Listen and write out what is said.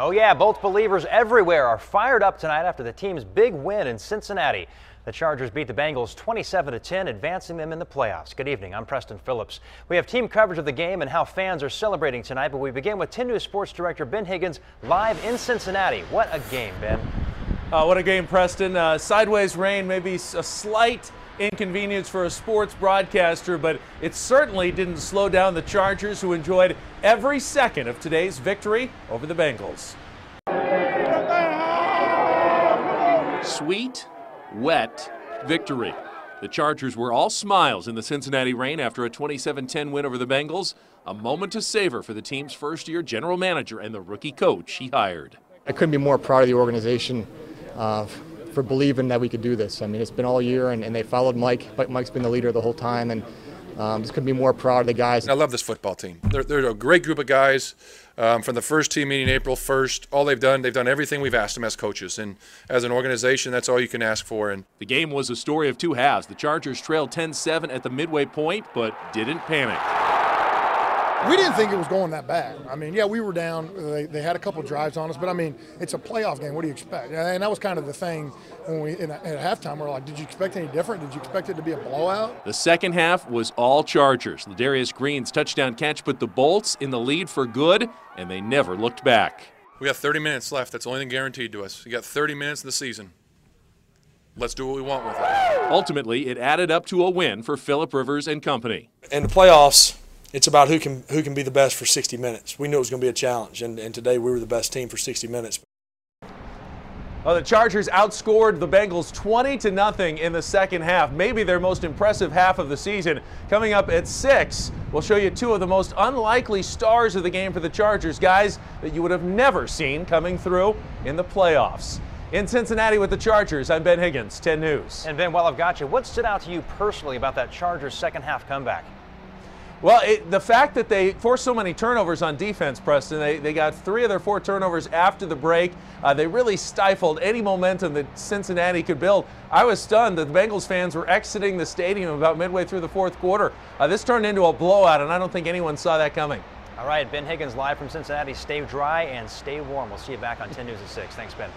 Oh yeah, both believers everywhere are fired up tonight after the team's big win in Cincinnati. The Chargers beat the Bengals 27-10, advancing them in the playoffs. Good evening, I'm Preston Phillips. We have team coverage of the game and how fans are celebrating tonight, but we begin with 10 News Sports Director Ben Higgins live in Cincinnati. What a game, Ben. What a game, Preston. Sideways rain, maybe a slight inconvenience for a sports broadcaster, but it certainly didn't slow down the Chargers, who enjoyed every second of today's victory over the Bengals. Sweet, wet victory. The Chargers were all smiles in the Cincinnati rain after a 27-10 win over the Bengals, a moment to savor for the team's first-year general manager and the rookie coach he hired. I couldn't be more proud of the organization for believing that we could do this. I mean, it's been all year, and they followed Mike. Mike's been the leader the whole time, and just couldn't be more proud of the guys. I love this football team. They're a great group of guys. From the first team meeting April 1st, all they've done everything we've asked them as coaches. And as an organization, that's all you can ask for. And the game was a story of two halves. The Chargers trailed 10-7 at the midway point, but didn't panic. We didn't think it was going that bad. I mean, yeah, we were down. They had a couple drives on us, but I mean, it's a playoff game. What do you expect? And that was kind of the thing when at halftime. We're like, did you expect any different? Did you expect it to be a blowout? The second half was all Chargers. Ladarius Green's touchdown catch put the Bolts in the lead for good, and they never looked back. We got 30 minutes left. That's the only thing guaranteed to us. We got 30 minutes in the season. Let's do what we want with it. Ultimately, it added up to a win for Phillip Rivers and company. In the playoffs, it's about who can be the best for 60 minutes. We knew it was going to be a challenge, and today we were the best team for 60 minutes. Well, the Chargers outscored the Bengals 20-0 in the second half, maybe their most impressive half of the season. Coming up at 6, we'll show you two of the most unlikely stars of the game for the Chargers, guys that you would have never seen coming through in the playoffs. In Cincinnati with the Chargers, I'm Ben Higgins, 10 News. And Ben, while I've got you, what stood out to you personally about that Chargers second half comeback? Well, the fact that they forced so many turnovers on defense, Preston, they got 3 of their 4 turnovers after the break. They really stifled any momentum that Cincinnati could build. I was stunned that the Bengals fans were exiting the stadium about midway through the fourth quarter. This turned into a blowout, and I don't think anyone saw that coming. All right, Ben Higgins live from Cincinnati. Stay dry and stay warm. We'll see you back on 10 News at 6. Thanks, Ben.